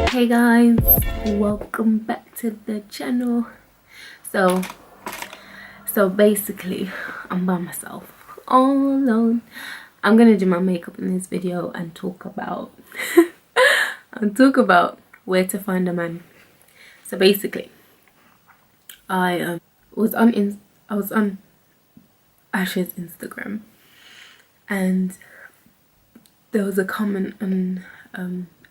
Hey guys, welcome back to the channel. So basically I'm by myself, all alone. I'm gonna do my makeup in this video and talk about where to find a man. So basically I was on Ash's Instagram, and there was a comment on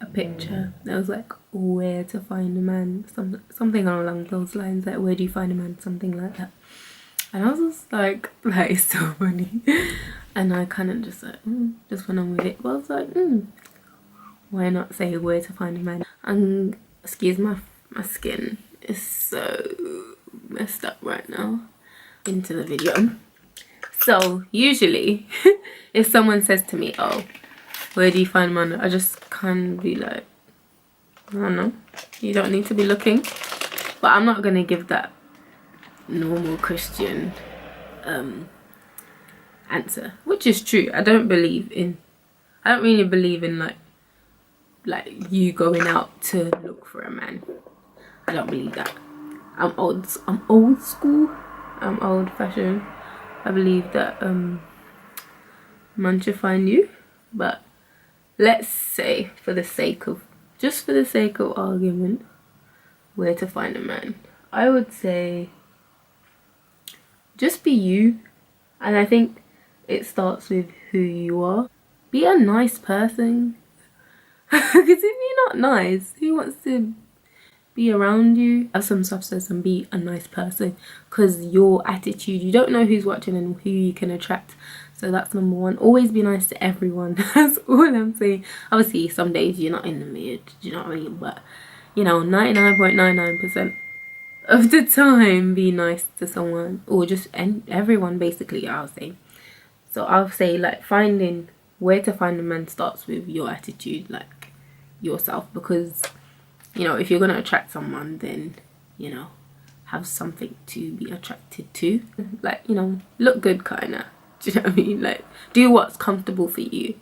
a picture that was like, where to find a man, something along those lines, like where do you find a man, something like that. And I was just like it's so funny. And I kind of just like just went on with it. But I was like, why not say where to find a man? And excuse my skin is so messed up right now. Into the video. So usually if someone says to me, oh, where do you find a man, I just kind of be like, I don't know, you don't need to be looking. But I'm not gonna give that normal Christian answer, which is true. I don't really believe in like you going out to look for a man. I don't believe that. I'm old school, I'm old fashioned. I believe that man should find you. But let's say for the sake of argument, where to find a man, I would say just be you. And I think it starts with who you are. Be a nice person. Because if you're not nice, who wants to be around you? Have some substance and be a nice person, because your attitude, you don't know who's watching and who you can attract. So that's number one. Always be nice to everyone. That's all I'm saying. Obviously some days you're not in the mood, do you know what I mean? But you know, 99.99% of the time be nice to someone, or just everyone basically, I'll say. So I'll say like finding where to find a man starts with your attitude, like yourself. Because you know, if you're gonna attract someone, then you know, have something to be attracted to. Like, you know, look good kinda. Do you know what I mean? Like, do what's comfortable for you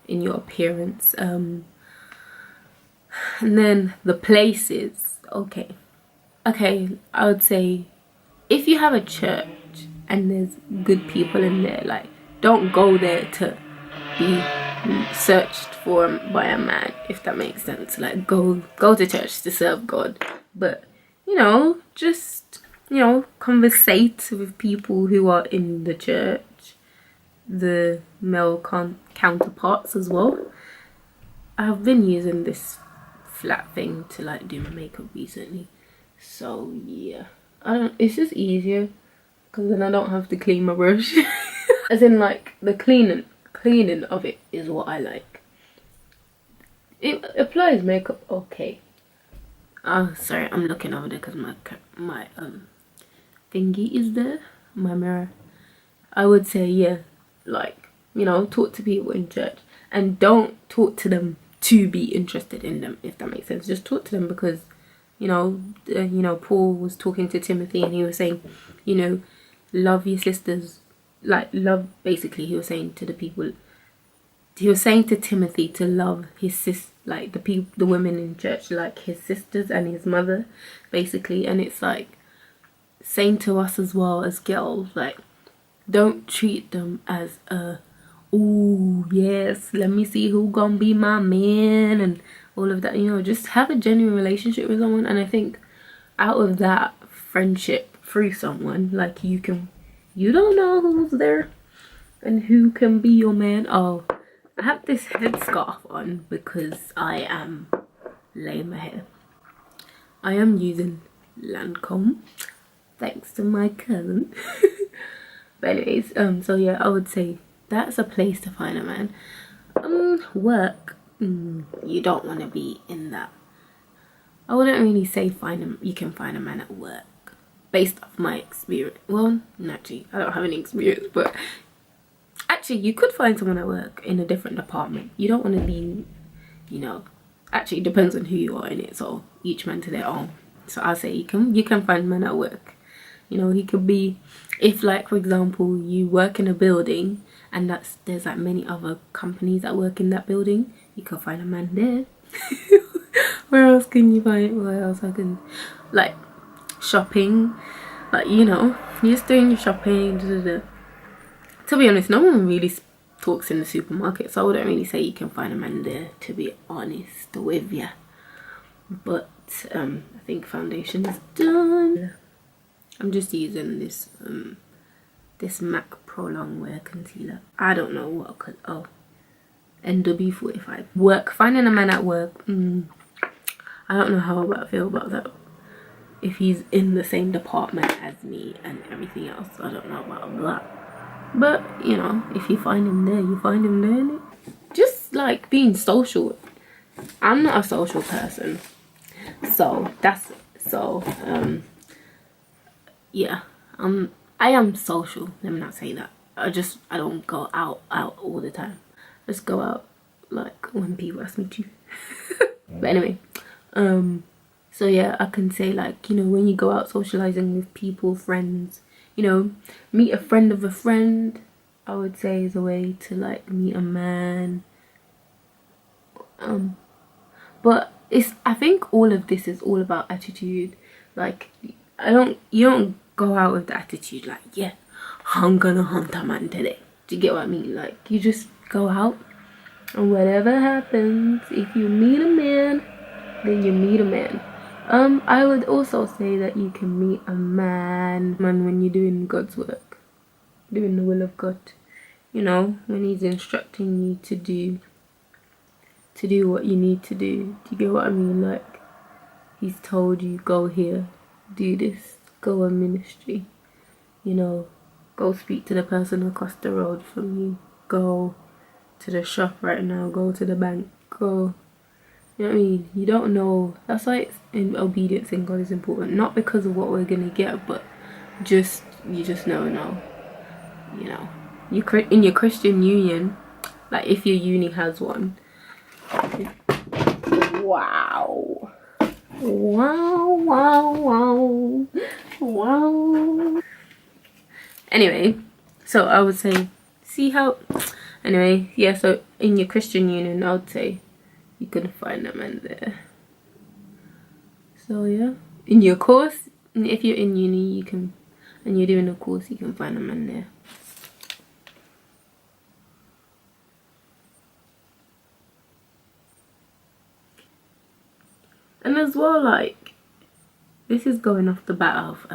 in your appearance. And then the places. Okay, I would say if you have a church and there's good people in there, like, don't go there to be searched for by a man, if that makes sense. Like, go to church to serve God, but you know, just, you know, conversate with people who are in the church, the male counterparts as well. I've been using this flat thing to like do my makeup recently, so yeah, it's just easier because then I don't have to clean my brush. As in, like, the cleaning of it is what I like. It applies makeup okay. Oh, sorry, I'm looking over there because my thingy is there, my mirror. I would say, yeah, like, you know, talk to people in church, and don't talk to them to be interested in them, if that makes sense. Just talk to them because, you know, Paul was talking to Timothy and he was saying, you know, love your sisters, like love, basically he was saying to the people, he was saying to Timothy to love his sis, like the women in church, like his sisters and his mother, basically. And it's like saying to us as well as girls, like, don't treat them as a, oh yes, let me see who gonna be my man and all of that. You know, just have a genuine relationship with someone. And I think out of that friendship through someone, like, you don't know who's there and who can be your man. Oh, I have this headscarf on because I am laying my hair. I am using Lancome, thanks to my cousin. But anyways, so yeah, I would say that's a place to find a man. Work, you don't want to be in that. I wouldn't really say you can find a man at work, based off my experience. Well, actually, I don't have any experience, but actually you could find someone at work in a different department. You don't want to be, you know, actually it depends on who you are in it, so each man to their own. So I'll say you can find men at work. You know, he could be, if like for example you work in a building and there's like many other companies that work in that building, you can find a man there. Where else can you find? What else I can, like, shopping, like, you know, you're just doing your shopping. Da, da, da. To be honest, no one really talks in the supermarket, so I wouldn't really say you can find a man there, to be honest with you. But I think foundation is done. I'm just using this this MAC Pro Longwear concealer. I don't know what could, oh, NW45. Work, finding a man at work. I don't know how I feel about that. If he's in the same department as me and everything else, I don't know about that. But you know, if you find him there, you find him there. Innit? Just like being social. I'm not a social person, so that's yeah. I am social. Let me not say that. I don't go out all the time. I just go out like when people ask me to. But anyway, so yeah, I can say, like, you know, when you go out socializing with people, friends, you know, meet a friend of a friend, I would say is a way to like meet a man. But I think all of this is all about attitude. Like, you don't go out with the attitude like, yeah, I'm gonna hunt a man today. Do you get what I mean? Like, you just go out and whatever happens, if you meet a man, then you meet a man. I would also say that you can meet a man when you're doing God's work, doing the will of God. You know, when he's instructing you to do what you need to do. Do you get what I mean? Like, he's told you, go here, do this, go on ministry. You know, go speak to the person across the road from you. Go to the shop right now. Go to the bank. Go. You know what I mean? You don't know. That's why obedience in God is important. Not because of what we're gonna get, but you just never know. You know, in your Christian union, like if your uni has one. Wow. Anyway, so I would say, anyway, yeah, so in your Christian union, I would say you can find a man there. So yeah, in your course, if you're in uni, and you're doing a course, you can find a man there. And as well, like, this is going off the bat of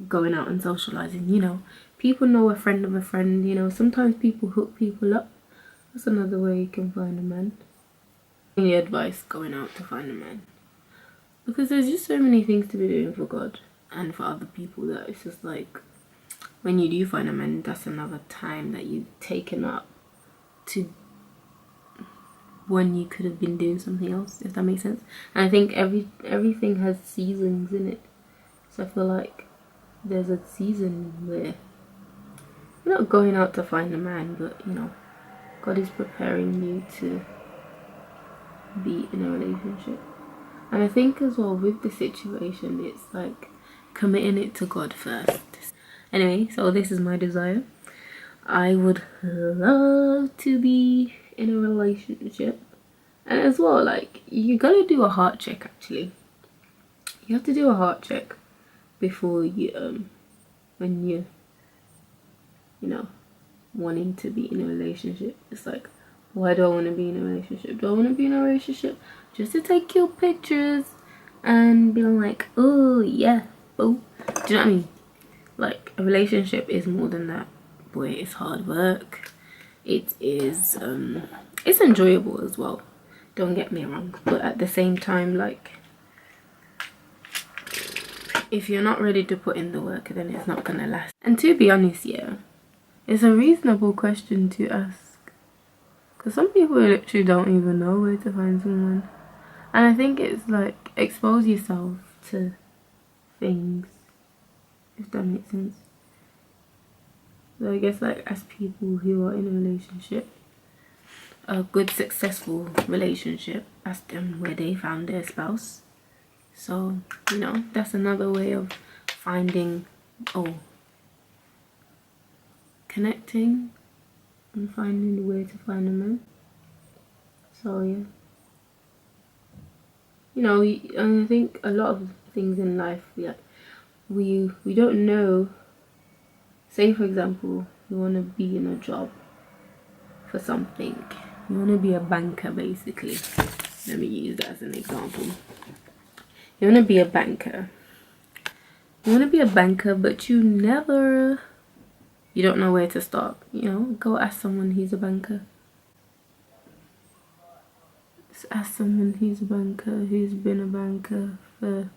going out and socializing. You know, people know a friend of a friend. You know, sometimes people hook people up. That's another way you can find a man. Any advice going out to find a man, because there's just so many things to be doing for God and for other people that it's just like, when you do find a man, that's another time that you've taken up to when you could have been doing something else, if that makes sense. And I think everything has seasons in it, so I feel like there's a season where you're not going out to find a man, but you know, God is preparing you to be in a relationship. And I think as well with the situation, it's like committing it to God first. Anyway, so this is my desire. I would love to be in a relationship. And as well, like, you gotta do a heart check. Actually, you have to do a heart check before you when you know, wanting to be in a relationship. It's like, why do I want to be in a relationship? Do I want to be in a relationship just to take cute pictures and be like, oh yeah, boo? Do you know what I mean? Like, a relationship is more than that. Boy, it's hard work. It is it's enjoyable as well, don't get me wrong, but at the same time, like, if you're not ready to put in the work, then it's not gonna last. And to be honest, yeah, it's a reasonable question to ask, because some people literally don't even know where to find someone. And I think it's like, expose yourself to things, if that makes sense. So I guess, like, as people who are in a relationship, a good successful relationship, ask them where they found their spouse. So, you know, that's another way of finding, connecting and finding the way to find a man. So yeah, you know, and I think a lot of things in life, we don't know. Say for example, you want to be in a job for something. You want to be a banker, basically. Let me use that as an example. You want to be a banker. You want to be a banker, but you don't know where to start. You know, go ask someone who's a banker. Just ask someone who's a banker, who's been a banker for,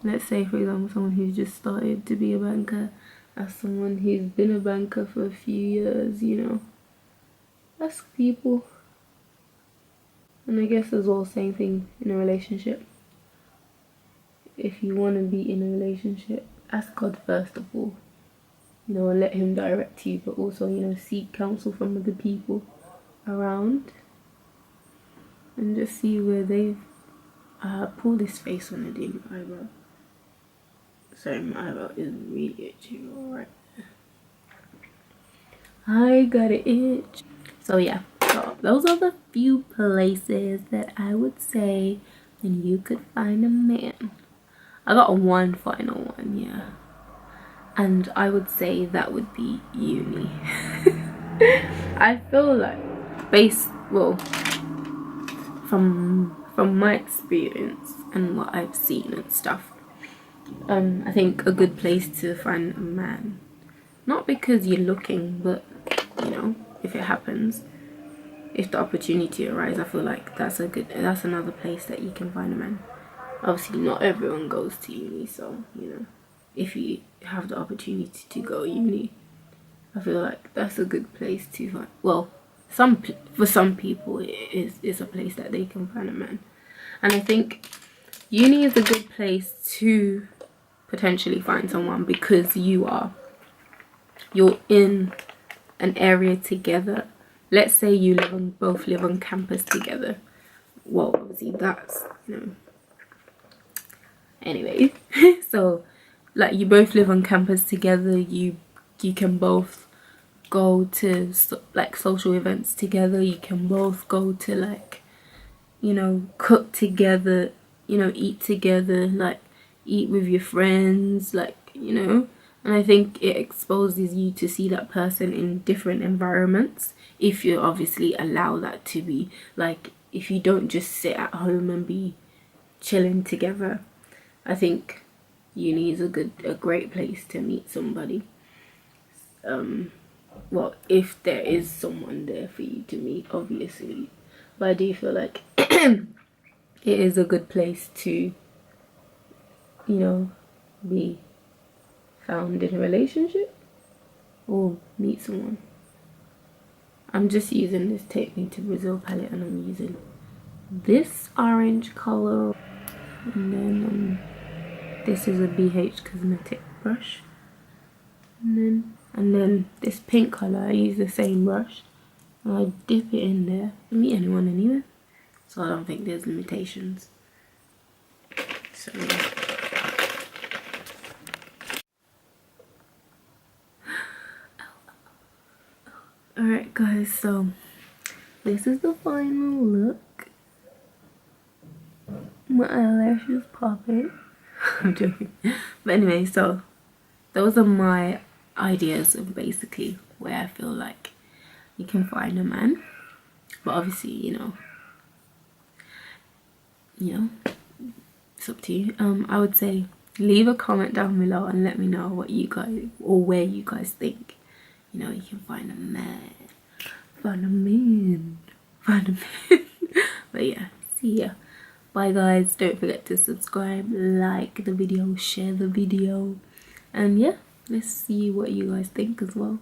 let's say for example, someone who's just started to be a banker. Ask someone who's been a banker for a few years, you know. Ask people. And I guess as well, same thing in a relationship. If you want to be in a relationship, ask God first of all, you know, and let him direct you, but also, you know, seek counsel from other people around and just see where they've pull this face on the dim eyebrow. Sorry, my eyebrow is really itchy. Alright, I got an itch. So yeah, so those are the few places that I would say then you could find a man. I got one final one, yeah, and I would say that would be uni. I feel like, from my experience and what I've seen and stuff, I think a good place to find a man, not because you're looking, but you know, if it happens, if the opportunity arises, I feel like that's another place that you can find a man. Obviously not everyone goes to uni, so you know, if you have the opportunity to go uni, I feel like that's a good place to find, well, for some people it is a place that they can find a man. And I think uni is a good place to potentially find someone, because you're in an area together. Let's say you both live on campus together. Well, obviously that's, you know, anyway. So like you both live on campus together, you can both go to like social events together, you can both go to, like, you know, cook together, you know, eat together, like eat with your friends, like, you know. And I think it exposes you to see that person in different environments, if you obviously allow that to be, like, if you don't just sit at home and be chilling together. I think uni is a great place to meet somebody. Well, if there is someone there for you to meet, obviously, but I do feel like it is a good place to, you know, be found in a relationship or meet someone. I'm just using this Take Me to Brazil palette, and I'm using this orange color, and then this is a BH Cosmetic brush, and then this pink color, I use the same brush and I dip it in there. I meet anyone anyway, so I don't think there's limitations. So yeah. Alright guys, so this is the final look. My eyelashes popping. I'm joking. But anyway, so those are my ideas of basically where I feel like you can find a man. But obviously, you know, it's up to you. I would say leave a comment down below and let me know what you guys, or where you guys think, you know, you can find a man. Find a man. But yeah, see ya. Bye guys, don't forget to subscribe, like the video, share the video, and yeah, let's see what you guys think as well.